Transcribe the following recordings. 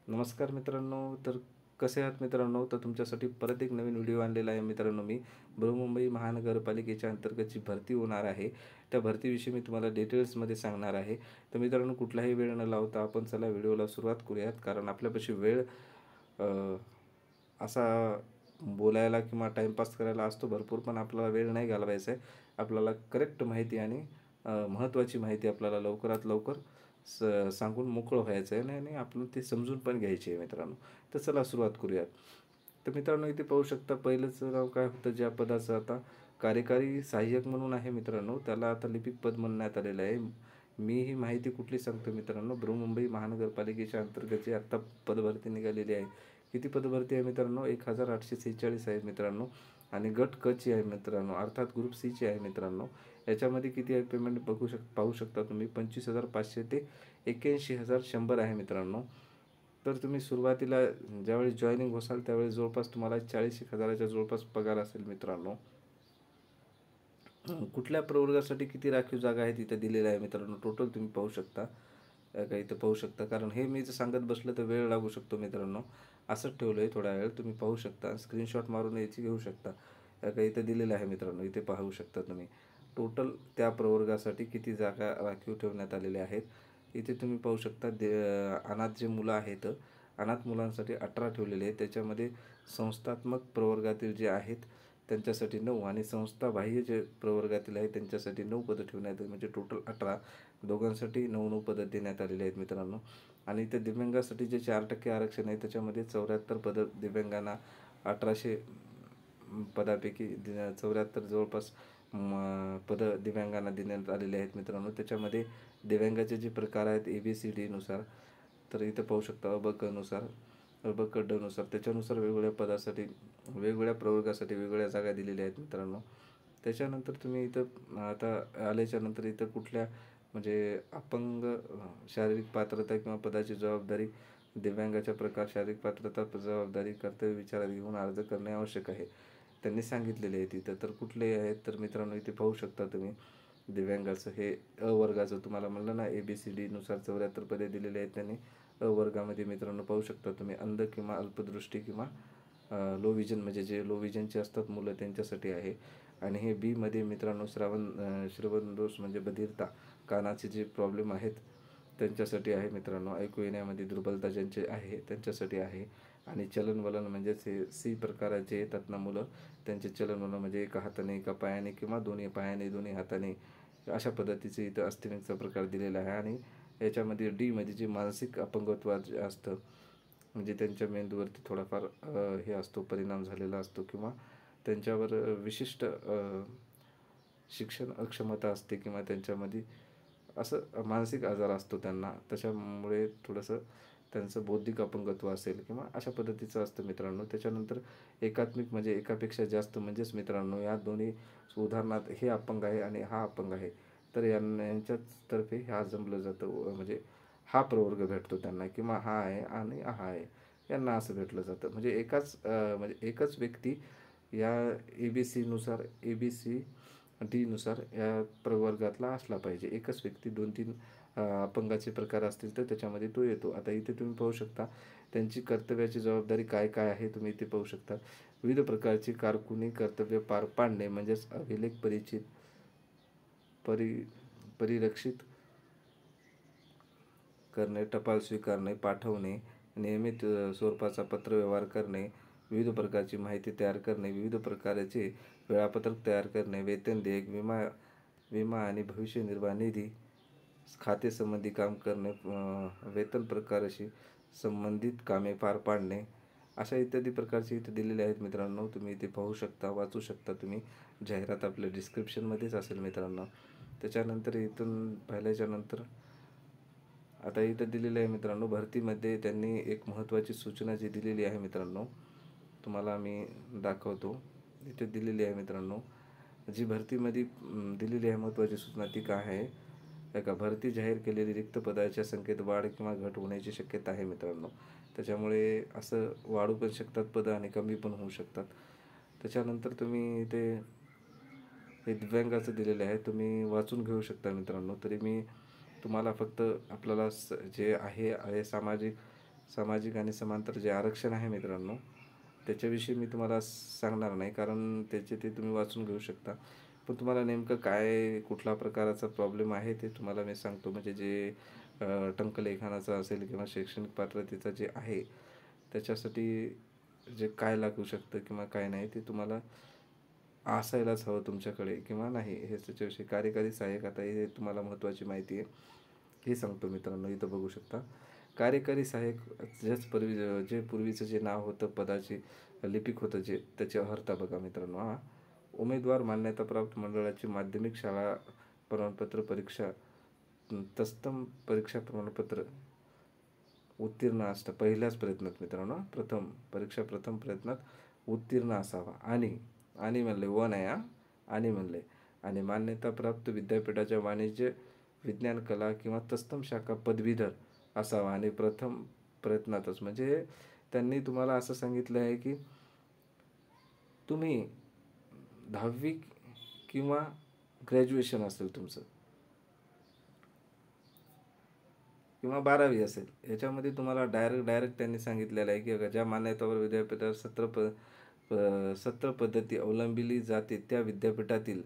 नमस्कार मित्रांनो. तर कसे आहात मित्रांनो? तर तुमच्यासाठी परत एक नवीन व्हिडिओ आणलेला आहे मित्रांनो. मी बृहन्मुंबई महानगरपालिकेच्या अंतर्गत जी भरती होणार आहे, त्या भरतीविषयी मी तुम्हाला डिटेल्समध्ये सांगणार आहे. तर मित्रांनो, कुठलाही वेळ न लावता आपण चला व्हिडिओला सुरुवात करूयात. कारण आपल्यापाशी वेळ अ, असा बोलायला किंवा टाईमपास करायला असतो भरपूर, पण आपल्याला वेळ नाही घालवायचा आहे. आपल्याला करेक्ट माहिती आणि महत्त्वाची माहिती आपल्याला लवकरात लवकर सांगून मोकळं व्हायचं आहे आणि आपण ते समजून पण घ्यायची आहे मित्रांनो. तर चला सुरुवात करूयात. तर मित्रांनो, इथे पाहू शकता पहिलंच नाव काय होतं ज्या पदाचं, आता कार्यकारी सहाय्यक म्हणून आहे मित्रांनो. त्याला आता लिपिक पद म्हणण्यात आलेलं आहे. मी ही माहिती कुठली सांगतो मित्रांनो, बृहन्मुंबई महानगरपालिकेच्या अंतर्गत जी आत्ता पदभरती निघालेली आहे. किती पदभरती आहे मित्रांनो? 1846 आहे मित्रांनो. आणि गट क ची आहे मित्रांनो, अर्थात ग्रुप सी ची आहे मित्रांनो. याच्यामध्ये किती आहे पेमेंट पाहू शकता तुम्ही, 25,500 ते 81,100 आहे मित्रांनो. तर तुम्ही सुरुवातीला ज्यावेळी जॉईनिंग होसाल त्यावेळी जवळपास तुम्हाला 40,000च्या जवळपास पगार असेल मित्रांनो. कुठल्या प्रवर्गासाठी किती राखीव जागा आहेत इथं दिलेल्या आहे मित्रांनो, टोटल तुम्ही पाहू शकता. काही इथं पाहू शकता, कारण हे मी जर सांगत बसलं तर वेळ लागू शकतो मित्रांनो. असंच ठेवलं आहे थोडा वेळ, तुम्ही पाहू शकता. स्क्रीनशॉट मारून याची घेऊ शकता. काही इथं दिलेलं आहे मित्रांनो, इथे पाहू शकता तुम्ही. टोटल त्या प्रवर्गासाठी किती जागा राखीव ठेवण्यात आलेल्या आहेत. इथे तुम्ही पाहू शकता. अनाथ जे मुलं आहेत, अनाथ मुलांसाठी 18 ठेवलेले आहेत. त्याच्यामध्ये संस्थात्मक प्रवर्गातील जे आहेत त्यांच्यासाठी 9 आणि संस्थाबाह्य जे प्रवर्गातील आहेत त्यांच्यासाठी 9 पदं ठेवण्यात आली, म्हणजे टोटल 18. दोघांसाठी 9-9 पदं देण्यात आलेली आहेत मित्रांनो. आणि इथे दिव्यांगासाठी जे 4% आरक्षण आहे त्याच्यामध्ये 74 पदं दिव्यांगांना, 1800 पदापैकी 74 जवळपास पदं दिव्यांगांना देण्यात आलेले आहेत मित्रांनो. त्याच्यामध्ये दिव्यांगाचे जे प्रकार आहेत ABCD नुसार, तर इथं पाहू शकता. अ ब क नुसार, अ ब क ड नुसार, त्याच्यानुसार वेगवेगळ्या पदासाठी वेगवेगळ्या प्रवर्गासाठी वेगवेगळ्या जागा दिलेल्या आहेत मित्रांनो. त्याच्यानंतर तुम्ही इथं आता आल्याच्यानंतर इथं कुठल्या म्हणजे अपंग, शारीरिक पात्रता किंवा पदाची जबाबदारी, दिव्यांगाच्या प्रकार, शारीरिक पात्रता, जबाबदारी, कर्तव्य विचारात घेऊन अर्ज करणे आवश्यक आहे त्यांनी सांगितलेले आहे तिथं. तर कुठले आहेत तर मित्रांनो, इथे पाहू शकता तुम्ही. दिव्यांगाचं हे अ वर्गाचं तुम्हाला म्हणलं ना, ABCD नुसार 74 पदे दिलेले आहेत त्यांनी. अ वर्गामध्ये मित्रांनो पाहू शकता तुम्ही, अंध किंवा अल्पदृष्टी किंवा लो विजन, म्हणजे जे लो विजनचे असतात मुलं त्यांच्यासाठी आहे. आणि हे बीमध्ये मित्रांनो श्रवण दोष म्हणजे बधिरता, कानाचे जे प्रॉब्लेम आहेत त्यांच्यासाठी आहे मित्रांनो. ऐकू येण्यामध्ये दुर्बलता ज्यांचे आहे त्यांच्यासाठी आहे. आणि चलनवलन म्हणजेच हे सी प्रकाराचे येतात ना मुलं, त्यांचे चलनवलन म्हणजे एका हाताने, एका पायाने किंवा दोन्ही पायाने, दोन्ही हाताने, अशा पद्धतीचे इथं अस्थिव्यंगचा प्रकार दिलेला आहे. आणि याच्यामध्ये मध्ये जे मानसिक अपंगत्व जे असतं, म्हणजे त्यांच्या मेंदूवरती थोडाफार हे असतो, परिणाम झालेला असतो किंवा त्यांच्यावर विशिष्ट शिक्षण अक्षमता असते किंवा त्यांच्यामध्ये असं मानसिक आजार असतो त्यांना, त्याच्यामुळे थोडंसं त्यांचं बौद्धिक अपंगत्व असेल किंवा अशा पद्धतीचं असतं मित्रांनो. त्याच्यानंतर एकात्मिक म्हणजे एकापेक्षा जास्त, म्हणजेच मित्रांनो या दोन्ही, उदाहरणार्थ हे अपंग आहे आणि हा अपंग आहे, तर यांच्याच तर्फे हा जमलं जातं, म्हणजे हा प्रवर्ग भेटतो त्यांना, किंवा हा आहे आणि हा आहे यांना असं भेटलं जातं. म्हणजे म्हणजे एकच व्यक्ती या ABC नुसार, ABCD नुसार या प्रवर्गातला असला पाहिजे. एकच व्यक्ती 2-3 अपंगाचे प्रकार असतील तर त्याच्यामध्ये तो येतो. आता इथे तुम्ही पाहू शकता त्यांची कर्तव्याची जबाबदारी काय काय आहे, तुम्ही इथे पाहू शकता. विविध प्रकारची कारकुनी कर्तव्य पार पाडणे, म्हणजेच अभिलेख परि परिरक्षित करणे, टपाल स्वीकारणे, पाठवणे, नियमित स्वरूपाचा पत्रव्यवहार करणे, विविध प्रकारची माहिती तयार करणे, विविध प्रकारचे वेळापत्रक तयार करणे, वेतन देयक, विमा आणि भविष्य निर्वाह निधी, खातेसंबंधी काम करणे, वेतन प्रकाराशी संबंधित कामे पार पाडणे, अशा इत्यादी प्रकारचे इथे दिलेले आहेत मित्रांनो. तुम्ही इथे पाहू शकता, वाचू शकता तुम्ही. जाहिरात आपल्या डिस्क्रिप्शनमध्येच असेल मित्रांनो. त्याच्यानंतर इथून पाहिल्याच्यानंतर आता इथं दिलेलं आहे मित्रांनो, भरतीमध्ये त्यांनी एक महत्त्वाची सूचना जी दिलेली आहे मित्रांनो, तुम्हाला मी दाखवतो. इथे दिलेली आहे मित्रांनो, जी भरतीमध्ये दिलेली आहे महत्त्वाची सूचना, ती काय आहे का, भरती जाहीर केलेली रिक्त पदाच्या संख्येत वाढ किंवा घट होण्याची शक्यता आहे मित्रांनो. त्याच्यामुळे असं वाढू पण शकतात पदं आणि कमी पण होऊ शकतात. त्याच्यानंतर तुम्ही ते हे दिव्यांगाचं दिलेलं आहे, तुम्ही वाचून घेऊ शकता मित्रांनो. तरी मी तुम्हाला फक्त आपल्याला जे आहे सामाजिक सामाजिक आणि समांतर जे आरक्षण आहे मित्रांनो, त्याच्याविषयी मी तुम्हाला सांगणार नाही, कारण त्याचे ते तुम्ही वाचून घेऊ शकता. पण तुम्हाला नेमकं काय कुठल्या प्रकाराचा प्रॉब्लेम आहे ते तुम्हाला मी सांगतो. म्हणजे जे टंकलेखनाचं असेल किंवा शैक्षणिक पात्रतेचं जे आहे त्याच्यासाठी जे काय लागू शकतं किंवा काय नाही ते तुम्हाला असायलाच हवं तुमच्याकडे किंवा नाही, हे त्याच्याविषयी कार्यकारी सहाय्यक. आता हे तुम्हाला महत्त्वाची माहिती आहे, हे सांगतो मित्रांनो. इथं बघू शकता कार्यकारी सहाय्यक, जे पूर्वीचं जे नाव होतं पदाचे लिपिक होतं, जे त्याची अर्हता बघा मित्रांनो. उमेदवार मान्यताप्राप्त मंडळाची माध्यमिक शाळा प्रमाणपत्र परीक्षा, तत्सम परीक्षा प्रमाणपत्र उत्तीर्ण असतं पहिल्याच प्रयत्नात मित्रांनो. प्रथम प्रयत्नात उत्तीर्ण असावा. आणि म्हणले वन आहे आणि म्हणले, आणि मान्यताप्राप्त विद्यापीठाच्या वाणिज्य विज्ञान कला किंवा तत्सम शाखा पदवीधर असावा. आणि प्रथम प्रयत्नातच, म्हणजे त्यांनी तुम्हाला असं सांगितलं आहे की तुम्ही 10वी किंवा ग्रॅज्युएशन असेल तुमचं किंवा 12वी असेल, याच्यामध्ये तुम्हाला डायरेक्ट त्यांनी सांगितलेलं आहे की ज्या मान्यतावर विद्यापीठात सत्र पद्धती अवलंबिली जाते त्या विद्यापीठातील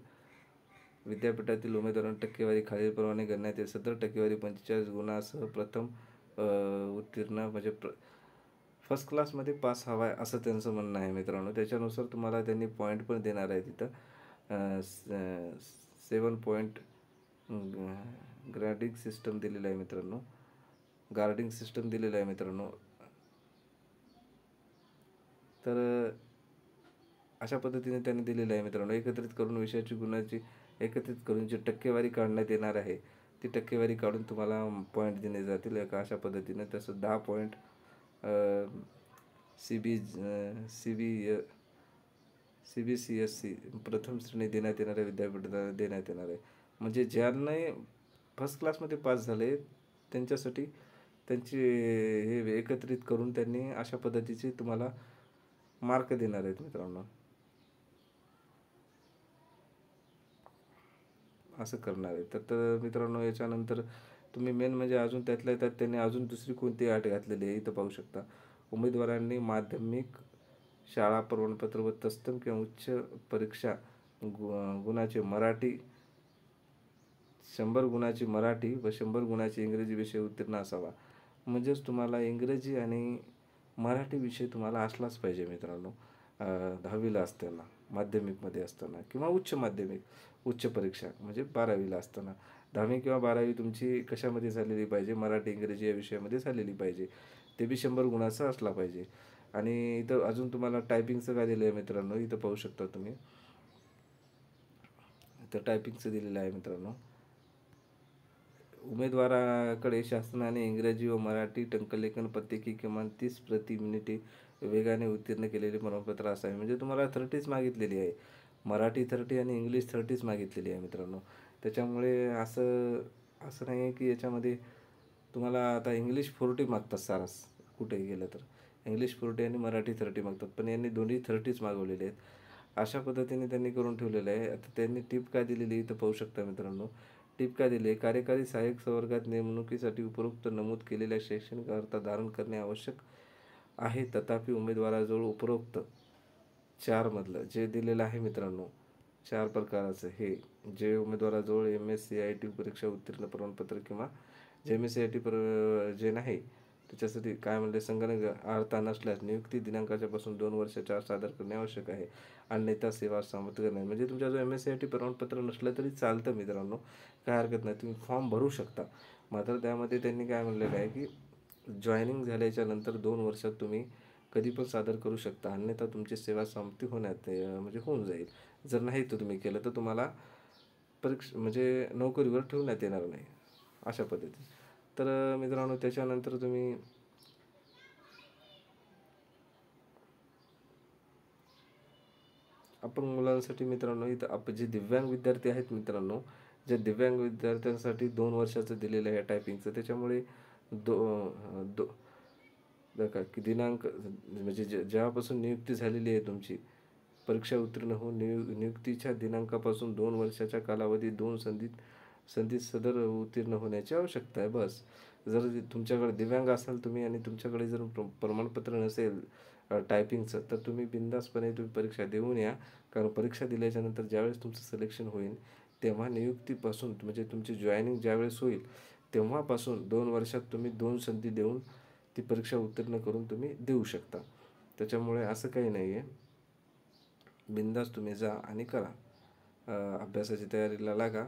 उमेदवारांना टक्केवारी खालीलप्रमाणे गणण्यात येते. 70 टक्केवारी 45 गुणासह प्रथम उत्तीर्ण, म्हणजे फर्स्ट क्लासमध्ये पास हवा आहे असं त्यांचं म्हणणं आहे मित्रांनो. त्याच्यानुसार तुम्हाला त्यांनी पॉईंट पण देणार आहे तिथं. 7 पॉईंट ग्रेडिंग सिस्टम दिलेलं आहे मित्रांनो. गार्डिंग सिस्टम दिलेलं आहे मित्रांनो. तर अशा पद्धतीने त्यांनी दिलेलं आहे मित्रांनो. एकत्रित करून विषयाची गुणाची एकत्रित करून जी टक्केवारी काढण्यात येणार आहे, ती टक्केवारी काढून तुम्हाला पॉईंट दिले जातील एका अशा पद्धतीने. तसं 10 पॉईंट CBCSC प्रथम श्रेणी देण्यात येणाऱ्या विद्यापीठाला देण्यात येणार आहे. म्हणजे ज्यांना फर्स्ट क्लासमध्ये पास झाले त्यांच्यासाठी त्यांची हे एकत्रित करून त्यांनी अशा पद्धतीचे तुम्हाला मार्क देणार आहेत मित्रांनो. असं करणार आहे. तर मित्रांनो, याच्यानंतर तुम्ही मेन म्हणजे अजून त्यातल्या त्यात त्यांनी अजून दुसरी कोणती अट घातलेली आहे इथं पाहू शकता. उमेदवारांनी माध्यमिक शाळा प्रमाणपत्र व तत्सम किंवा उच्च परीक्षा गुणाचे मराठी 100 गुणाची मराठी व 100 गुणाची इंग्रजी विषय उत्तीर्ण असावा. म्हणजेच तुम्हाला इंग्रजी आणि मराठी विषय तुम्हाला असलाच पाहिजे मित्रांनो. 10वीला असताना, माध्यमिकमध्ये असताना किंवा उच्च परीक्षा म्हणजे 12वीला असताना. 10वी किंवा 12वी तुमची कशामध्ये झालेली पाहिजे? मराठी इंग्रजी या विषयामध्ये झालेली पाहिजे. ते बी 100 गुणाचा असला पाहिजे. आणि इथं अजून तुम्हाला टायपिंगचं काय दिलं आहे मित्रांनो, इथं पाहू शकता तुम्ही. इथं टायपिंगचं दिलेलं आहे मित्रांनो. उमेदवाराकडे शासनाने इंग्रजी व मराठी टंकलेखन प्रत्येकी किमान 30 प्रति मिनिटे वेगाने उत्तीर्ण केलेले प्रमाणपत्र असावे. म्हणजे तुम्हाला 30च मागितलेली आहे. मराठी 30 आणि इंग्लिश 30च मागितलेली आहे मित्रांनो. त्याच्यामुळे असं नाही आहे की याच्यामध्ये तुम्हाला आता इंग्लिश 40 मागतात सारास कुठेही गेलं तर. इंग्लिश 40 आणि मराठी 30 मागतात, पण यांनी दोन्ही 30च मागवलेले आहेत. अशा पद्धतीने त्यांनी करून ठेवलेलं आहे. आता त्यांनी टिप काय दिलेली इथं पाहू शकता मित्रांनो. टिप काय दिली आहे? कार्यकारी सहाय्यक संवर्गात नेमणुकीसाठी उपरोक्त नमूद केलेल्या शैक्षणिक अर्हता धारण करणे आवश्यक आहे. तथापि उमेदवाराजवळ उपरोक्त 4 मधलं जे दिलेलं आहे मित्रांनो, 4 प्रकाराचं हे जे उमेदवाराजवळ MSCIT परीक्षा उत्तीर्ण प्रमाणपत्र किंवा जे MSCIT जे नाही त्याच्यासाठी काय म्हणले, संगणक अर्हता नसल्यास नियुक्ती दिनांकाच्या पासून 2 वर्षाच्या आत सादर करणे आवश्यक आहे. अन्यथा सेवा समाप्त करणे. म्हणजे तुमच्याजवळ MSCIT प्रमाणपत्र नसलं तरी चालतं मित्रांनो, काय हरकत नाही, तुम्ही फॉर्म भरू शकता. मात्र त्यामध्ये त्यांनी काय म्हणलेलं आहे की जॉईनिंग झाल्याच्या नंतर 2 वर्षात तुम्ही कधी पण सादर करू शकता, अन्यथा तुमची सेवा समाप्ती म्हणजे होऊन जाईल. जर नाही तर तुम्ही केलं तर तुम्हाला म्हणजे नोकरीवर ठेवण्यात येणार नाही, अशा पद्धतीने. तर मित्रांनो, त्याच्यानंतर तुम्ही अपंग मुलांसाठी मित्रांनो, इथं जे दिव्यांग विद्यार्थी आहेत मित्रांनो, जे दिव्यांग विद्यार्थ्यांसाठी 2 वर्षाचं दिलेलं आहे टायपिंगचं. त्याच्यामुळे दो दो बघा की दिनांक म्हणजे जेव्हापासून नियुक्ती झालेली आहे तुमची, परीक्षा उत्तीर्ण होऊन नियुक्तीच्या दिनांकापासून 2 वर्षाच्या कालावधीत 2 संधीत सदर उत्तीर्ण होण्याची आवश्यकता आहे बस. जर तुमच्याकडे दिव्यांग असाल तुम्ही आणि तुमच्याकडे जर प्रमाणपत्र नसेल टायपिंगचं, तर तुम्ही बिनधास्तपणे तुम्ही परीक्षा देऊन या. कारण परीक्षा दिल्याच्यानंतर ज्यावेळेस तुमचं सिलेक्शन होईल, तेव्हा नियुक्तीपासून म्हणजे तुमची जॉईनिंग ज्यावेळेस होईल, तेव्हापासून 2 वर्षात तुम्ही 2 संधी देऊन ती परीक्षा उत्तीर्ण करून तुम्ही देऊ शकता. त्याच्यामुळे असं काही नाही आहे. बिनधास्त तुम्ही जा आणि करा. अभ्यासाची तयारीला लागा.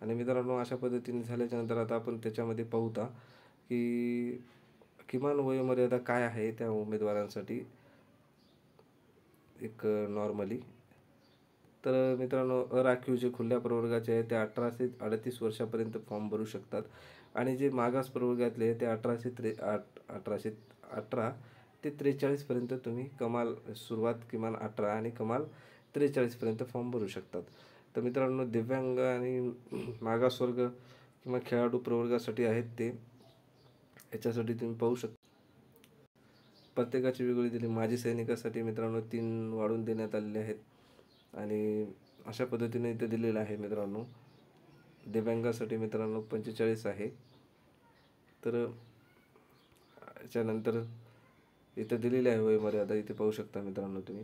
आणि मित्रांनो, अशा पद्धतीने झाल्याच्यानंतर आता आपण त्याच्यामध्ये पाहूया की किमान वयोमर्यादा काय आहे त्या उमेदवारांसाठी एक नॉर्मली. तर मित्रांनो, अराखीव जे खुल्या प्रवर्गाचे आहे ते 18 ते 38 वर्षापर्यंत फॉर्म भरू शकतात. आणि जे मागास प्रवर्गातले आहे ते 18 ते 43पर्यंत तुम्ही कमाल सुरुवात किमान 18 आणि कमाल 43पर्यंत फॉर्म भरू शकतात. तर मित्रांनो, दिव्यांग आणि मागासवर्ग किंवा खेळाडू प्रवर्गासाठी आहेत ते. याच्यासाठी तुम्ही पाहू शकता प्रत्येकाची वेगळी दिली. माजी सैनिकासाठी मित्रांनो 3 वाढवून देण्यात आलेले आहेत. आणि अशा पद्धतीने इथे दिलेलं आहे मित्रांनो. दिव्यांगासाठी मित्रांनो 45 आहे. तर याच्यानंतर इथं दिलेली आहे वयोमर्यादा, इथे पाहू शकता मित्रांनो तुम्ही.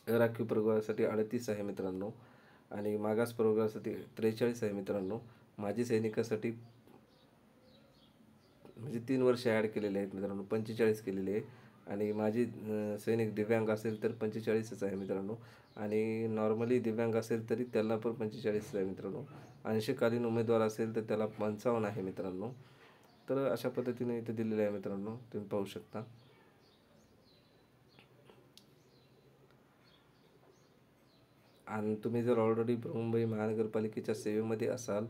राखीव प्रवर्गासाठी 38 आहे मित्रांनो. आणि मागास प्रवर्गासाठी 43 आहे मित्रांनो. माजी सैनिकासाठी म्हणजे 3 वर्ष ॲड केलेले आहेत मित्रांनो, 45 केलेले आहे. आणि माझी सैनिक दिव्यांग असेल तर 45च आहे मित्रांनो. आणि नॉर्मली दिव्यांग असेल तरी त्याला पण 45 आहे मित्रांनो. अंशकालीन उमेदवार असेल तर त्याला 55 आहे मित्रांनो. तर अशा पद्धतीने इथे दिलेलं आहे मित्रांनो, तुम्ही पाहू शकता. आणि तुम्ही जर ऑलरेडी बृहन्मुंबई महानगरपालिकेच्या सेवेमध्ये असाल,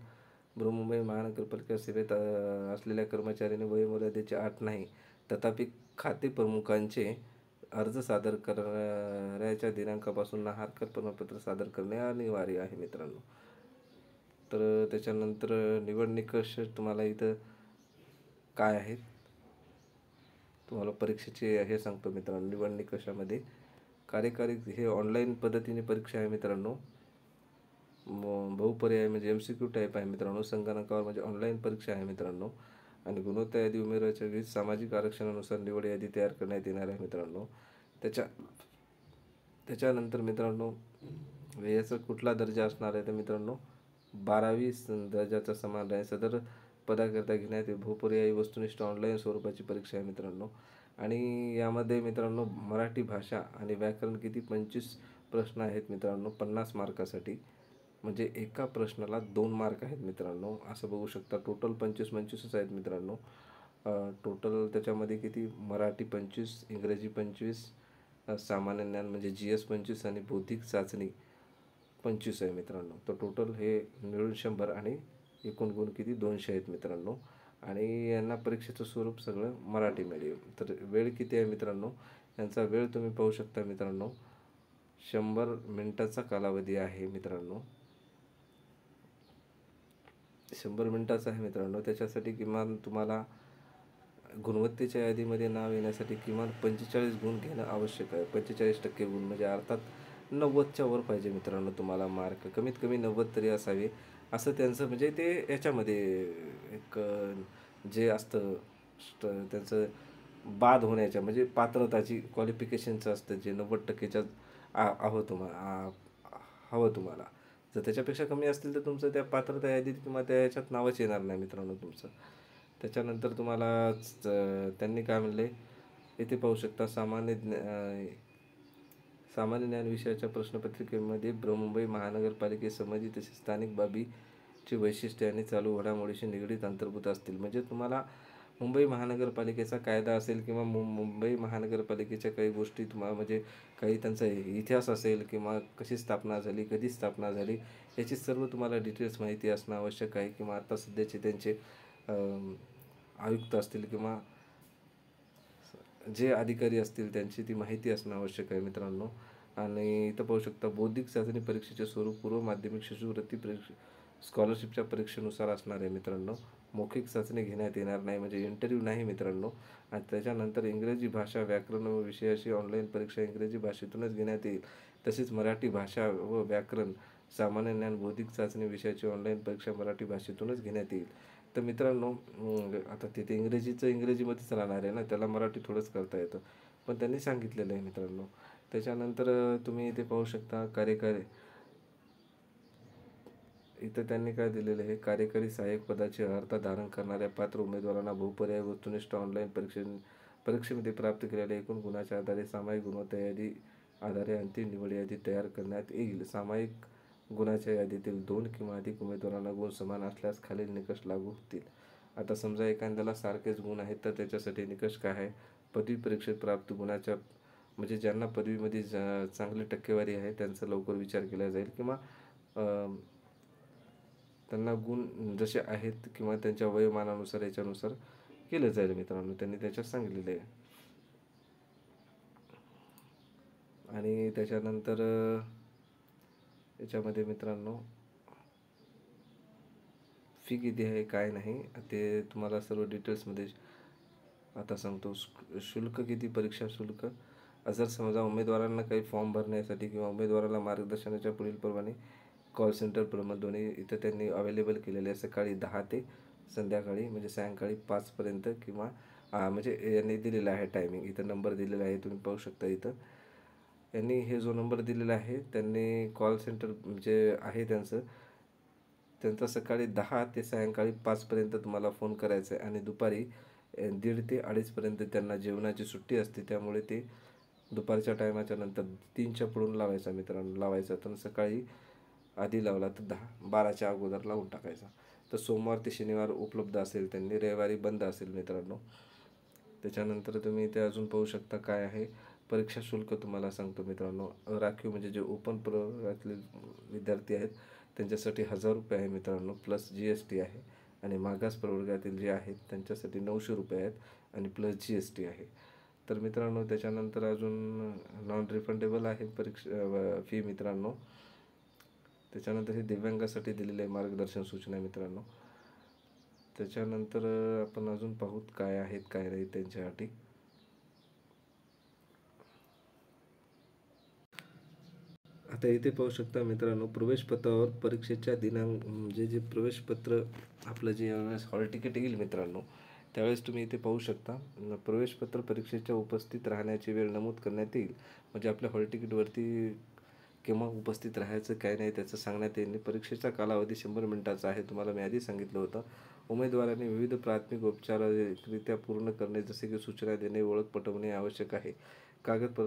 बृहन्मुंबई महानगरपालिका सेवेत असलेल्या कर्मचाऱ्यांनी वयोमर्यादेची अट नाही. तथापि खाते प्रमुखांचे अर्ज सादर करण्याच्या दिनांकापासून हरकत प्रमाणपत्र सादर करणे अनिवार्य आहे मित्रांनो. तर त्याच्यानंतर निवड निकष तुम्हाला इथं काय आहेत तुम्हाला परीक्षेचे हे सांगतो मित्रांनो. निवड निकषामध्ये कार्यकारी हे ऑनलाईन पद्धतीने परीक्षा आहे मित्रांनो. बहुपर्याय म्हणजे MCQ टाईप आहे मित्रांनो. संगणकावर म्हणजे ऑनलाईन परीक्षा आहे मित्रांनो. आणि गुणवत्ता यादी उमेदवाराच्या विविध सामाजिक आरक्षणानुसार निवड यादी तयार करण्यात येणार आहे मित्रांनो. त्याच्यानंतर मित्रांनो, याचा कुठला दर्जा असणार आहे तर मित्रांनो 12वी दर्जाचा समान आहे. सदर पदाकरता घेण्यात बहुपर्यायी वस्तुनिष्ठ ऑनलाईन स्वरूपाची परीक्षा आहे मित्रांनो. आणि यामध्ये मित्रांनो मराठी भाषा आणि व्याकरण किती 25 प्रश्न आहेत मित्रांनो 50 मार्कासाठी. म्हणजे एका प्रश्नाला 2 मार्क आहेत मित्रांनो, असं बघू शकता. टोटल 25 आहेत मित्रांनो. टोटल त्याच्यामध्ये किती मराठी 25, इंग्रजी 25, सामान्य ज्ञान म्हणजे GS 25 आणि बौद्धिक चाचणी 25 आहे मित्रांनो. तर टोटल हे मिळून 100 आणि एकूण गुण किती 200 आहेत मित्रांनो. आणि यांना परीक्षेचं स्वरूप सगळं मराठी मीडियम. तर वेळ किती आहे मित्रांनो, यांचा वेळ तुम्ही पाहू शकता मित्रांनो. 100 मिनिटाचा कालावधी आहे मित्रांनो. 100 मिनिटाचा आहे मित्रांनो. त्याच्यासाठी किमान तुम्हाला गुणवत्तेच्या यादीमध्ये नाव येण्यासाठी किमान 45 गुण घेणं आवश्यक आहे. 45% गुण म्हणजे अर्थात 90च्या वर पाहिजे मित्रांनो तुम्हाला मार्क. कमीत कमी 90 तरी असावे, असं त्यांचं म्हणजे ते याच्यामध्ये एक जे असतं त्यांचं बाद होण्याच्या म्हणजे पात्रताची क्वालिफिकेशनचं असतं, जे 90%च्या हवं तुम्हाला. जर त्याच्यापेक्षा कमी असतील तर तुमचं त्या पात्रता यादीत किंवा त्या याच्यात नावच येणार नाही मित्रांनो तुमचं. त्याच्यानंतर तुम्हाला त्यांनी काय म्हणले इथे पाहू शकता. सामान्य ज्ञान विषयाच्या प्रश्नपत्रिकेमध्ये बृहन्मुंबई महानगरपालिकेसंबंधी तसेच स्थानिक बाबीची वैशिष्ट्ये आणि चालू घडामोडीशी निगडीत अंतर्भूत असतील. म्हणजे तुम्हाला मुंबई महानगरपालिकेचा कायदा असेल किंवा मुंबई महानगरपालिकेच्या काही गोष्टी तुम्हाला म्हणजे काही त्यांचा इतिहास असेल किंवा कशी स्थापना झाली, कधी स्थापना झाली, याची सर्व तुम्हाला डिटेल्स माहिती असणं आवश्यक आहे. किंवा आता सध्याचे त्यांचे आयुक्त असतील किंवा जे अधिकारी असतील त्यांची ती माहिती असणं आवश्यक आहे मित्रांनो. आणि इथं पाहू शकता बौद्धिक चाचणी परीक्षेचे स्वरूप पूर्व माध्यमिक शिष्यवृत्ती स्कॉलरशिपच्या परीक्षेनुसार असणार आहे मित्रांनो. मौखिक चाचणी घेण्यात येणार नाही म्हणजे इंटरव्ह्यू नाही मित्रांनो. आणि त्याच्यानंतर इंग्रजी भाषा व्याकरण व विषयाची ऑनलाईन परीक्षा इंग्रजी भाषेतूनच घेण्यात येईल. तसेच मराठी भाषा व व्याकरण, सामान्य ज्ञान, बौद्धिक चाचणी विषयाची ऑनलाईन परीक्षा मराठी भाषेतूनच घेण्यात येईल. तर मित्रांनो आता तिथे इंग्रजीमध्येच राहणार आहे ना, त्याला मराठी थोडंच करता येतं. पण त्यांनी सांगितलेलं आहे मित्रांनो. त्याच्यानंतर तुम्ही इथे पाहू शकता कार्यकारी, इथं त्यांनी काय दिलेलं आहे, कार्यकारी सहाय्यक पदाची अर्हता धारण करणाऱ्या पात्र उमेदवारांना बहुपर्याय वस्तुनिष्ठ ऑनलाईन परीक्षेमध्ये प्राप्त केलेल्या एकूण गुणाच्या आधारे सामायिक गुणवत्ता यादी आधारे अंतिम निवड यादी तयार करण्यात येईल. सामायिक गुणाच्या यादीतील 2 किंवा अधिक उमेदवारांना गुण समान असल्यास खालील निकष लागू होतील. आता समजा एखाद्याला सारखेच गुण आहेत तर त्याच्यासाठी निकष काय आहे, पदवी परीक्षेत प्राप्त गुणाच्या, म्हणजे ज्यांना पदवीमध्ये चांगली टक्केवारी आहे त्यांचा लवकर विचार केला जाईल, किंवा त्यांना गुण जसे आहेत किंवा त्यांच्या वयोमानानुसार याच्यानुसार केलं जाईल मित्रांनो, त्यांनी त्याच्यात सांगितलेलं आहे. आणि त्याच्यानंतर याच्यामध्ये मित्रांनो फी किती आहे काय नाही ते तुम्हाला सर्व डिटेल्समध्ये आता सांगतो. शुल्क किती, परीक्षा शुल्क, जर समजा उमेदवारांना काही फॉर्म भरण्यासाठी किंवा उमेदवाराला मार्गदर्शनाच्या पुढील प्रमाणे कॉल सेंटर प्रमाणे इथं त्यांनी अवेलेबल केलेले आहे सकाळी 10 ते संध्याकाळी म्हणजे सायंकाळी 5पर्यंत, किंवा म्हणजे यांनी दिलेला आहे टायमिंग, इथं नंबर दिलेला आहे तुम्ही पाहू शकता. इथं यांनी हे जो नंबर दिलेला आहे त्यांनी कॉल सेंटर जे आहे त्यांचा सकाळी 10 ते सायंकाळी 5पर्यंत तुम्हाला फोन करायचा आहे, आणि दुपारी 1:30 ते 2:30पर्यंत त्यांना जेवणाची सुट्टी असते, त्यामुळे ते दुपारच्या टायमाच्या नंतर 3च्या पुढून लावायचा मित्रांनो, लावायचा. तर सकाळी आधी लावला तर 12च्या अगोदर लावून टाकायचा. तर सोमवार ते शनिवार उपलब्ध असेल, त्यांनी रविवारी बंद असेल मित्रांनो. त्याच्यानंतर तुम्ही इथे अजून पाहू शकता काय आहे, परीक्षा शुल्क तुम्हाला सांगतो मित्रांनो. राखीव म्हणजे जे ओपन प्रवर्गातले विद्यार्थी आहेत त्यांच्यासाठी 1000 रुपये आहे मित्रांनो, प्लस GST आहे. आणि मागास प्रवर्गातील जे आहेत त्यांच्यासाठी 900 रुपये आहेत आणि प्लस GST आहे. तर मित्रांनो त्याच्यानंतर अजून नॉन रिफंडेबल आहे परीक्षा फी मित्रांनो. त्याच्यानंतर हे दिव्यांगासाठी दिलेले आहे मार्गदर्शन सूचना मित्रांनो. त्याच्यानंतर आपण अजून पाहूत काय आहेत काय नाही त्यांच्या अटी. आता इथे पाहू शकता मित्रांनो, प्रवेशपत्रावर परीक्षेच्या दिनांक म्हणजे जे प्रवेशपत्र आपलं जे हॉल तिकीट येईल मित्रांनो, त्यावेळेस तुम्ही इथे पाहू शकता प्रवेशपत्र परीक्षेच्या उपस्थित राहण्याची वेळ नमूद करण्यात येईल. म्हणजे आपल्या हॉल तिकीटवरती केव्हा उपस्थित राहायचं काय नाही त्याचं सांगण्यात येईल. परीक्षेचा कालावधी 100 मिनिटाचा आहे, तुम्हाला मी आधी सांगितलं होतं. उमेदवारांनी विविध प्राथमिक उपचाररित्या पूर्ण करणे, जसे की सूचना देणे, ओळख पटवणे आवश्यक आहे. कागद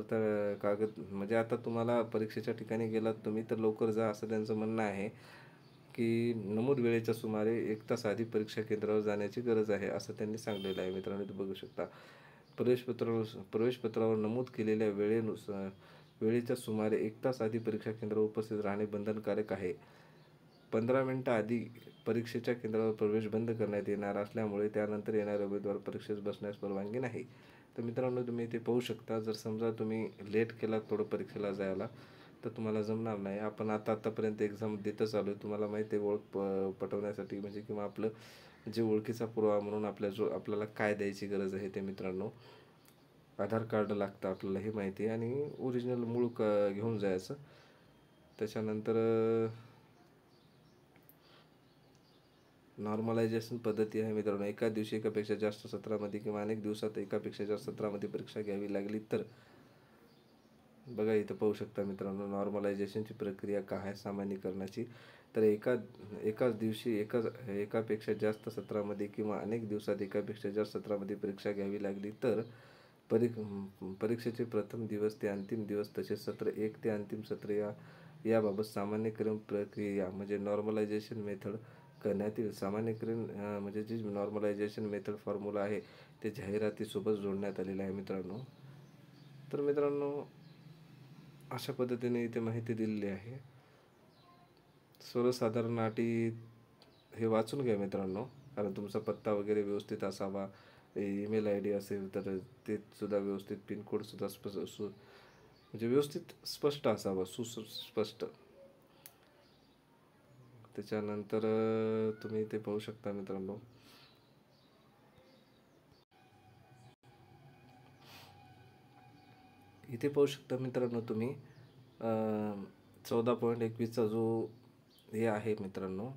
म्हणजे आता तुम्हाला परीक्षेच्या ठिकाणी गेलात तुम्ही तर लवकर जा असं त्यांचं म्हणणं आहे, की नमूद वेळेच्या सुमारे 1 तास आधी परीक्षा केंद्रावर जाण्याची गरज आहे असं त्यांनी सांगलेलं आहे मित्रांनो. तुम्ही बघू शकता प्रवेशपत्रावर नमूद केलेल्या वेळेच्या सुमारे 1 तास आधी परीक्षा केंद्रावर उपस्थित राहणे बंधनकारक आहे. 15 मिनिटं आधी परीक्षेच्या केंद्रावर प्रवेश बंद करण्यात येणार असल्यामुळे त्यानंतर येणारे उमेदवार परीक्षेस बसण्यास परवानगी नाही. तर मित्रांनो तुम्ही इथे पाहू शकता, जर समजा तुम्ही लेट केलात थोडं परीक्षेला जायला तर तुम्हाला जमणार नाही. आपण आतापर्यंत एक्झाम देतच आलो आहे, तुम्हाला माहिती आहे ओळख पटवण्यासाठी म्हणजे किंवा आपलं जे ओळखीचा पुरावा म्हणून आपल्याला काय द्यायची गरज आहे ते मित्रांनो, आधार कार्ड लागतं आपल्याला हे माहिती आहे, आणि ओरिजिनल मूळ घेऊन जायचं. त्याच्यानंतर नॉर्मलायझेशन पद्धती आहे मित्रांनो. एका दिवशी एकापेक्षा जास्त सत्रामध्ये किंवा अनेक दिवसात एकापेक्षा जास्त सत्रामध्ये परीक्षा घ्यावी लागली तर, बघा इथं पाहू शकता मित्रांनो नॉर्मलायझेशनची प्रक्रिया काय आहे सामान्यीकरणाची. तर एकाच दिवशी एकापेक्षा जास्त सत्रामध्ये किंवा अनेक दिवसात एकापेक्षा जास्त सत्रामध्ये परीक्षा घ्यावी लागली तर परीक्षेचे प्रथम दिवस ते अंतिम दिवस तसेच सत्र 1 ते अंतिम सत्र याबाबत सामान्यीकरण प्रक्रिया म्हणजे नॉर्मलायझेशन मेथड करण्यात येईल. सामान्यीकरण म्हणजे जी नॉर्मलायझेशन मेथड फॉर्म्युला आहे ते जाहिरातीसोबत जोडण्यात आलेलं आहे मित्रांनो. तर मित्रांनो अशा पद्धतीने इथे माहिती दिलेली आहे. सर्वसाधारण अटी हे वाचून घ्या मित्रांनो, कारण तुमचा पत्ता वगैरे व्यवस्थित असावा, ईमेल ID असेल तर ते सुद्धा व्यवस्थित, पिनकोड सुद्धा म्हणजे व्यवस्थित स्पष्ट असावा, सुस्पष्ट. त्याच्यानंतर तुम्ही इथे पाहू शकता मित्रांनो, इथे पाहू शकता मित्रांनो तुम्ही 14.21चा जो हे आहे मित्रांनो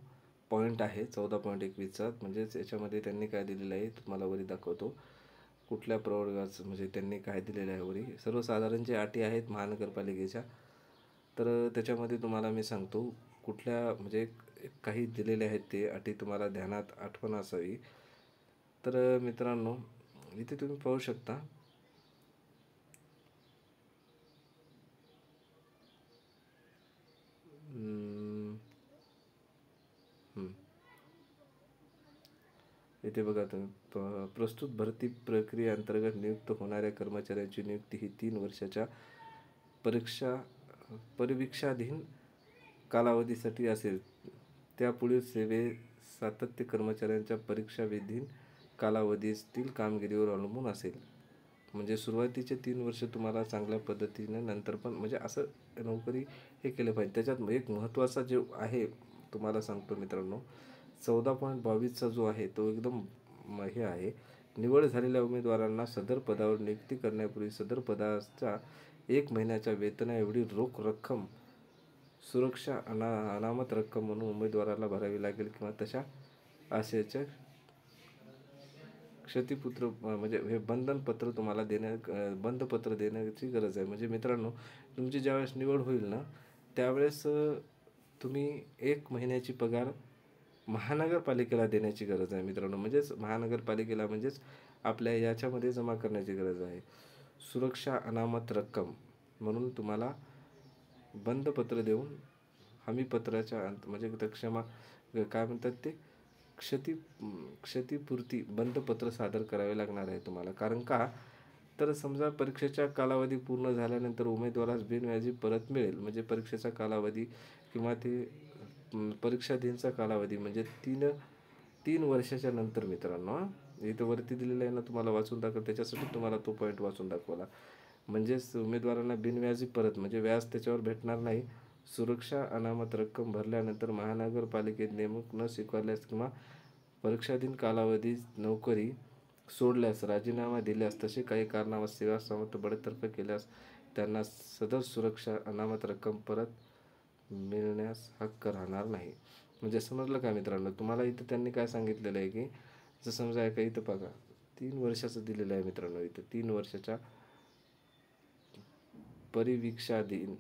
पॉईंट आहे 14.21चा. म्हणजेच याच्यामध्ये त्यांनी काय दिलेलं आहे तुम्हाला वरी दाखवतो. कुठल्या प्रवर्गाचं म्हणजे त्यांनी काय दिलेलं आहे वरी. सर्वसाधारण जे अटी आहेत महानगरपालिकेच्या, तर त्याच्यामध्ये तुम्हाला मी सांगतो कुठल्या म्हणजे काही दिलेले आहेत ते अटी तुम्हाला ध्यानात आठवण असावी. तर मित्रांनो इथे तुम्ही पाहू शकता इथे बघा तुम्ही प्रस्तुत भरती प्रक्रियेअंतर्गत नियुक्त होणाऱ्या कर्मचाऱ्यांची नियुक्ती ही 3 वर्षाच्या परिवीक्षाधीन कालावधीसाठी असेल. त्यापुढील सेवे सातत्य कर्मचाऱ्यांच्या परीक्षाविधीन कालावधीतील कामगिरीवर अवलंबून असेल. म्हणजे सुरुवातीचे 3 वर्ष तुम्हाला चांगल्या पद्धतीने नंतर पण म्हणजे असं नोकरी हे केलं पाहिजे. त्याच्यात एक महत्त्वाचा जे आहे तुम्हाला सांगतो मित्रांनो, 14.22चा जो आहे तो एकदम हे आहे. निवड झालेल्या उमेदवारांना सदर पदावर नियुक्ती करण्यापूर्वी सदर पदाच्या 1 महिन्याच्या वेतनाएवढी रोख रक्कम सुरक्षा अनामत रक्कम म्हणून उमेदवाराला भरावी लागेल किंवा तशा आशयाच्या क्षतिपूर्ती म्हणजे हे बंधनपत्र तुम्हाला बंधपत्र देण्याची गरज आहे. म्हणजे मित्रांनो तुमची ज्यावेळेस निवड होईल ना त्यावेळेस तुम्ही 1 महिन्याची पगार महानगरपालिकेला देण्याची गरज आहे मित्रांनो. म्हणजेच महानगरपालिकेला म्हणजेच आपल्या याच्यामध्ये जमा करण्याची गरज आहे. सुरक्षा अनामत रक्कम म्हणून तुम्हाला बंधपत्र देऊन हमीपत्राच्या म्हणजे क्षमा काय म्हणतात ते क्षतिपूर्ती बंधपत्र सादर करावे लागणार आहे तुम्हाला. कारण का तर समजा परीक्षेचा कालावधी पूर्ण झाल्यानंतर उमेदवारास बिनव्याजी परत मिळेल. म्हणजे परीक्षेचा कालावधी किंवा ते परीक्षाधीनचा कालावधी म्हणजे 3 वर्षाच्या नंतर मित्रांनो इथं वरती दिलेलं आहे ना तुम्हाला वाचून दाखव. त्याच्यासाठी तुम्हाला तो पॉईंट वाचून दाखवला. म्हणजेच उमेदवारांना बिनव्याजी परत म्हणजे व्याज त्याच्यावर भेटणार नाही. सुरक्षा अनामत रक्कम भरल्यानंतर महानगरपालिकेत नेमणूक न स्वीकारल्यास किंवा परीक्षाधीन कालावधीत नोकरी सोडल्यास, राजीनामा दिल्यास, तसे काही कारणावर सेवा समाप्त बडतर्फ केल्यास त्यांना सदर सुरक्षा अनामत रक्कम परत मिळण्यास हक्क राहणार नाही. म्हणजे समजलं का मित्रांनो. तुम्हाला इथं त्यांनी काय सांगितलेलं आहे की जर समजा आहे का इथं बघा 3 वर्षाचं दिलेलं आहे मित्रांनो. इथं 3 वर्षाच्या परिवीक्षाधीन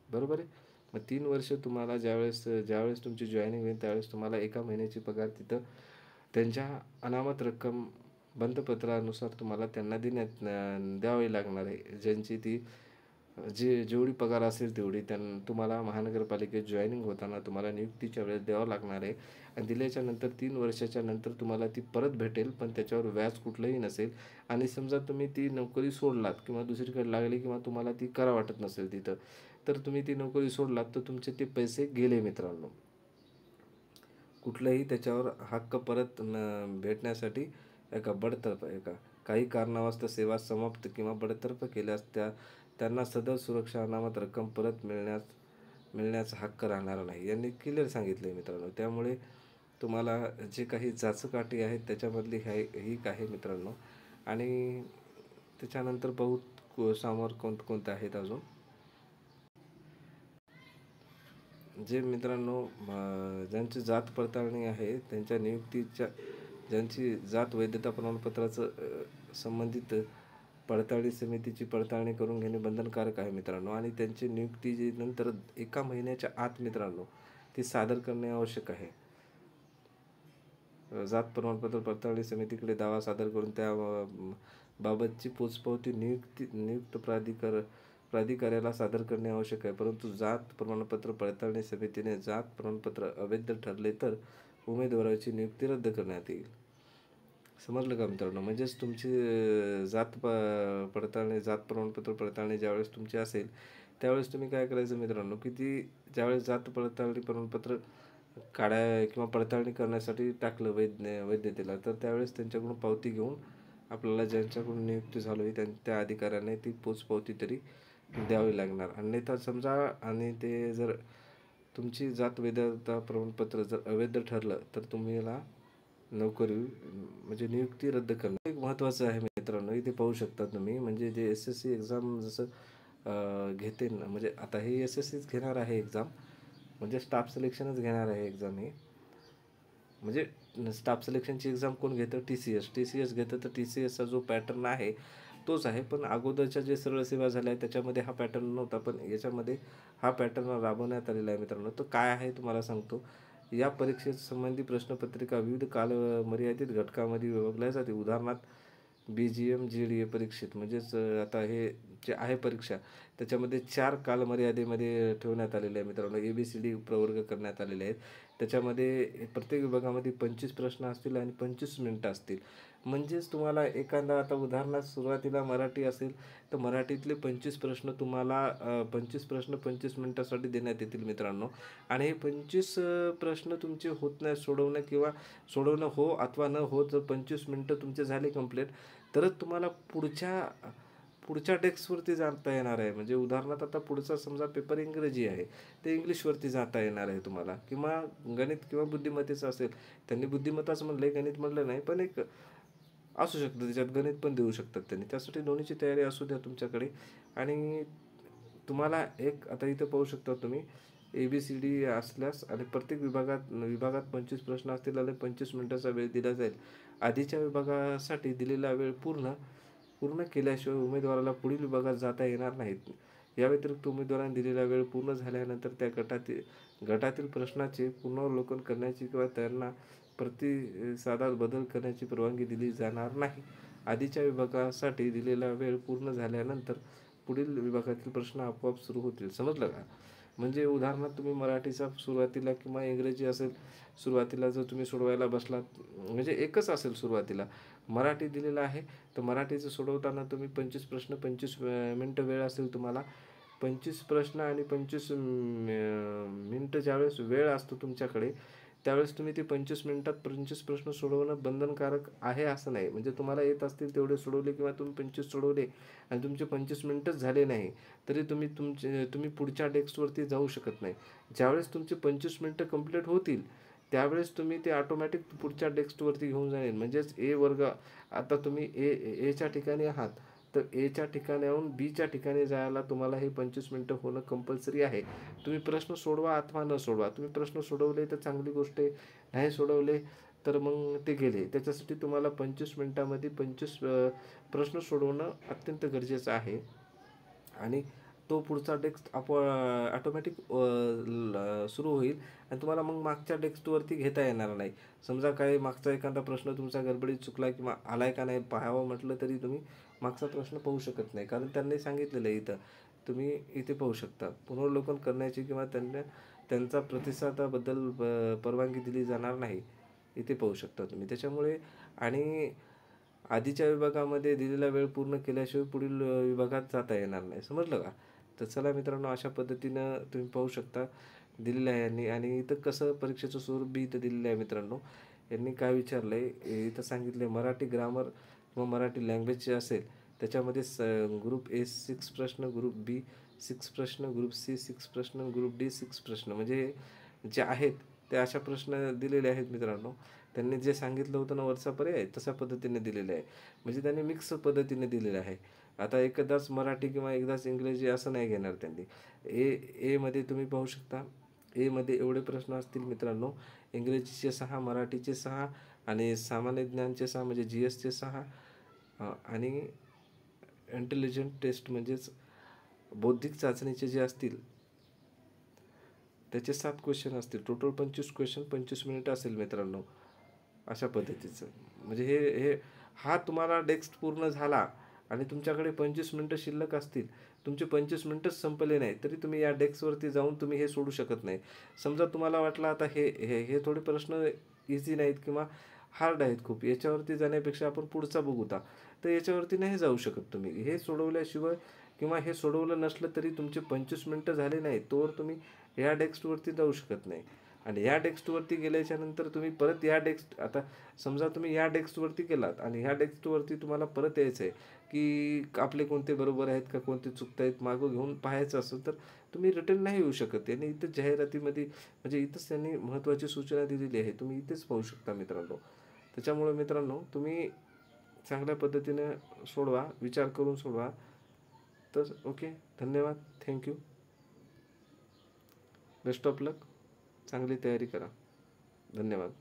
बरोबर आहे. मग 3 वर्ष तुम्हाला ज्यावेळेस तुमची जॉईनिंग होईल त्यावेळेस तुम्हाला 1 महिन्याची पगार तिथं त्यांच्या अनामत रक्कम बंधपत्रानुसार तुम्हाला त्यांना द्यावी लागणार आहे. ज्यांची ती जेवढी पगार असेल तेवढी तुम्हाला महानगरपालिकेत जॉईनिंग होताना तुम्हाला नियुक्तीच्या वेळेस द्यावं लागणार आहे. आणि दिल्याच्या नंतर 3 वर्षाच्या नंतर तुम्हाला ती परत भेटेल पण त्याच्यावर व्याज कुठलंही नसेल. आणि समजा तुम्ही ती नोकरी सोडलात किंवा दुसरीकडे लागली किंवा तुम्हाला ती करा वाटत नसेल तिथं तर तुम्ही ती नोकरी सोडलात तर तुमचे ते पैसे गेले मित्रांनो. कुठलाही त्याच्यावर हक्क परत भेटण्यासाठी काही कारणावास्तव सेवा समाप्त किंवा बडतर्फ केल्यास त्यांना सदर सुरक्षा अनामत रक्कम परत मिळण्याचा हक्क राहणार नाही. यांनी क्लिअर सांगितलं आहे मित्रांनो. त्यामुळे तुम्हाला जे काही जाचक अटी आहेत त्याच्यामधली ही आहे मित्रांनो. आणि त्याच्यानंतर पाहू समोर कोणते आहेत अजून जे मित्रांनो ज्यांची जात पडताळणी आहे त्यांच्या नियुक्तीच्या ज्यांची जात वैधता प्रमाणपत्राचं संबंधित पडताळणी समितीची पडताळणी करून घेणे बंधनकारक आहे मित्रांनो. आणि त्यांची नियुक्ती जी नंतर 1 महिन्याच्या आत मित्रांनो ती सादर करणे आवश्यक आहे. जात प्रमाणपत्र पडताळणी समितीकडे दावा सादर करून त्या बाबतची पोचपावती नियुक्त प्राधिकाऱ्याला सादर करणे आवश्यक आहे. परंतु जात प्रमाणपत्र पडताळणी समितीने जात प्रमाणपत्र अवैध ठरले तर उमेदवाराची नियुक्ती रद्द करण्यात येईल. समजलं का मित्रांनो. म्हणजेच तुमची जात प्रमाणपत्र पडताळणी ज्यावेळेस तुमची असेल त्यावेळेस तुम्ही काय करायचं मित्रांनो की ती ज्यावेळेस जात पडताळणी प्रमाणपत्र किंवा पडताळणी करण्यासाठी टाकलं वैधतेला तर त्यावेळेस त्यांच्याकडून पावती घेऊन आपल्याला ज्यांच्याकडून नियुक्ती झाली होती त्या अधिकाऱ्याने ती पोचपावती तरी द्यावी लागणार. अन्यथा समजा आणि ते जर तुमची जात वैधता प्रमाणपत्र जर अवैध ठरलं तर तुम्हाला नोकरी म्हणजे नियुक्ती रद्द करणं एक महत्त्वाचं आहे मित्रांनो. इथे पाहू शकता तुम्ही म्हणजे जे SSC एक्झाम जसं घेते ना म्हणजे आता हे SSCच घेणार आहे एक्झाम म्हणजे स्टाफ सिलेक्शनच घेणार आहे एक्झाम ही. म्हणजे स्टाफ सिलेक्शनची एक्झाम कोण घेतं? टी सी एस घेतं. तर TCSचा जो पॅटर्न आहे तोच आहे, पण अगोदरच्या जे सरळ सेवा झाल्या त्याच्यामध्ये हा पॅटर्न नव्हता, पण याच्यामध्ये हा पॅटर्न राबवण्यात आलेला आहे मित्रांनो. तो काय आहे तुम्हाला सांगतो. या परीक्षेसंबंधी प्रश्नपत्रिका विविध कालमर्यादित घटकामध्ये विभागल्या जाते. उदाहरणार्थ BGM GDA परीक्षेत म्हणजेच आता हे जे आहे परीक्षा त्याच्यामध्ये 4 कालमर्यादेमध्ये ठेवण्यात आलेले आहे मित्रांनो. ABCD प्रवर्ग करण्यात आलेले आहेत. त्याच्यामध्ये प्रत्येक विभागामध्ये 25 प्रश्न असतील आणि 25 मिनिटं असतील. म्हणजेच तुम्हाला एखादा आता उदाहरणार्थ सुरुवातीला मराठी असेल तर मराठीतले 25 प्रश्न तुम्हाला 25 प्रश्न 25 मिनिटासाठी देण्यात येतील मित्रांनो. आणि हे 25 प्रश्न तुमचे होत नाही सोडवणं किंवा सोडवणं हो अथवा न हो, जर 25 मिनिटं तुमचे झाले कंप्लीट तरच तुम्हाला पुढच्या पुढच्या डेस्कवरती जाता येणार आहे. म्हणजे उदाहरणार्थ आता पुढचा समजा पेपर इंग्रजी आहे, ते इंग्लिशवरती जाता येणार आहे तुम्हाला, किंवा गणित किंवा बुद्धिमत्तेचं असेल. त्यांनी बुद्धिमत्ताच म्हणलं आहे, गणित म्हणलं नाही, पण एक असू शकतं त्याच्यात गणित पण देऊ शकतात त्यांनी. त्यासाठी दोन्हीची तयारी असू द्या तुमच्याकडे. आणि तुम्हाला एक आता इथं पाहू शकता तुम्ही ABCD असल्यास आणि प्रत्येक विभागात 25 प्रश्न असतील आणि 25 मिनिटाचा वेळ दिला जाईल. आधीच्या विभागासाठी दिलेला वेळ पूर्ण पूर्ण केल्याशिवाय उमेदवाराला पुढील विभागात जाता येणार नाहीत. या व्यतिरिक्त उमेदवारांनी दिलेला वेळ पूर्ण झाल्यानंतर त्या गटातील प्रश्नाचे पुनरावलोकन करण्याची किंवा त्यांना प्रतिसादात बदल करण्याची परवानगी दिली जाणार नाही. आधीच्या विभागासाठी दिलेला वेळ पूर्ण झाल्यानंतर पुढील विभागातील प्रश्न आपोआप सुरू होतील. समजलं का? म्हणजे उदाहरणार्थ तुम्ही मराठीचा सुरुवातीला किंवा इंग्रजी असेल सुरुवातीला जर तुम्ही सोडवायला बसलात, म्हणजे एकच असेल सुरुवातीला मराठी दिलेलं आहे, तर मराठीचं सोडवताना तुम्ही 25 प्रश्न 25 मिनटं वेळ असेल तुम्हाला. 25 प्रश्न आणि 25 मिनटं ज्यावेळेस वेळ असतो तुमच्याकडे त्यावेळेस तुम्ही ते 25 मिनिटात 25 प्रश्न सोडवणं बंधनकारक आहे असं नाही. म्हणजे तुम्हाला येत असतील तेवढे सोडवले किंवा तुम्ही 25 सोडवले आणि तुमचे 25 मिनिटच झाले नाही तरी तुम्ही पुढच्या डेस्कवरती जाऊ शकत नाही. ज्यावेळेस तुमचे 25 मिनिटं कंप्लीट होतील त्यावेळेस तुम्ही ते ऑटोमॅटिक पुढच्या डेस्कवरती घेऊन जाईल. म्हणजेच वर्ग आता तुम्ही एच्या ठिकाणी आहात, तर एच्या ठिकाणाहून बीच्या ठिकाणी जायला तुम्हाला हे 25 मिनिटं होणं कंपल्सरी आहे. तुम्ही प्रश्न सोडवा अथवा न सोडवा. तुम्ही प्रश्न सोडवले तर चांगली गोष्ट आहे, नाही सोडवले तर मग ते गेले. त्याच्यासाठी तुम्हाला 25 मिनिटामध्ये 25 प्रश्न सोडवणं अत्यंत गरजेचं आहे. आणि तो पुढचा डेस्क ऑटोमॅटिक सुरू होईल आणि तुम्हाला मग मागच्या डेस्कवरती घेता येणार नाही. समजा काही मागचा एखादा प्रश्न तुमचा गडबडीत चुकला किंवा आलाय का नाही पाहावं म्हटलं तरी तुम्ही मागचा प्रश्न पाहू शकत नाही, कारण त्यांनी सांगितलेलं आहे इथं. तुम्ही इथे पाहू शकता पुनर्वलोकन करण्याची किंवा त्यांचा प्रतिसादाबद्दल परवानगी दिली जाणार नाही. इथे पाहू शकता तुम्ही. त्याच्यामुळे आणि आधीच्या विभागामध्ये दिलेला वेळ पूर्ण केल्याशिवाय पुढील विभागात जाता येणार नाही. समजलं का? तर चला मित्रांनो, अशा पद्धतीनं तुम्ही पाहू शकता दिलेलं आहे यांनी. आणि इथं कसं परीक्षेचं स्वरूप बी इथं दिलेलं आहे मित्रांनो. यांनी काय विचारलं आहे इथं सांगितलं आहे, मराठी ग्रामर किंवा मराठी लँग्वेजचे असेल त्याच्यामध्ये ग्रुप A 6 प्रश्न, ग्रुप B 6 प्रश्न, ग्रुप C 6 प्रश्न, ग्रुप D 6 प्रश्न, म्हणजे जे आहेत ते अशा प्रश्न दिलेले आहेत मित्रांनो. त्यांनी जे सांगितलं होतं ना वरचा पर्याय तशा पद्धतीने दिलेलं आहे. म्हणजे त्यांनी मिक्स पद्धतीने दिलेलं आहे. आता एकदाच मराठी किंवा एकदाच इंग्रजी असं नाही घेणार त्यांनी. एमध्ये तुम्ही पाहू शकता, एमध्ये एवढे प्रश्न असतील मित्रांनो. इंग्रजीचे 6, मराठीचे 6 आणि सामान्य ज्ञानचे 6 म्हणजे GSचे 6 आणि इंटेलिजंट टेस्ट म्हणजेच बौद्धिक चाचणीचे जे असतील त्याचे 7 क्वेश्चन असतील. टोटल 25 क्वेश्चन 25 मिनिटं असेल मित्रांनो. अशा पद्धतीचं म्हणजे हे हा तुम्हाला डेस्क पूर्ण झाला आणि तुमच्याकडे 25 मिनिटं शिल्लक असतील, तुमचे 25 मिनिटच संपले नाही तरी तुम्ही या डेस्कवरती जाऊन तुम्ही हे सोडू शकत नाही. समजा तुम्हाला वाटलं आता हे हे हे थोडे प्रश्न इझी नाहीत किंवा हार्ड आहेत खूप, याच्यावरती जाण्यापेक्षा आपण पुढचा बघूता, तर याच्यावरती नाही जाऊ शकत तुम्ही. हे सोडवल्याशिवाय किंवा हे सोडवलं नसलं तरी तुमचे 25 मिनिटं झाले नाही तोवर तुम्ही या डेस्कवरती जाऊ शकत नाही. आणि या डेस्कवरती गेल्याच्या नंतर तुम्ही परत या डेस्क आता समजा तुम्ही या डेस्कवरती गेलात आणि ह्या डेस्कवरती तुम्हाला परत यायचं आहे की आपले कोणते बरोबर आहेत का कोणते चुकत आहेत मागं घेऊन पाहायचं असेल तर तुम्ही रिटर्न नाही येऊ शकत. यांनी इथं जाहिरातीमध्ये म्हणजे इथंच त्यांनी महत्त्वाची सूचना दिलेली आहे, तुम्ही इथेच पाहू शकता मित्रांनो. त्याच्यामुळे मित्रांनो तुम्ही चांगल्या पद्धतीने सोडवा, विचार करून सोडवा. तर ओके, धन्यवाद, थँक्यू, बेस्ट ऑफ लक, चांगली तयारी करा. धन्यवाद.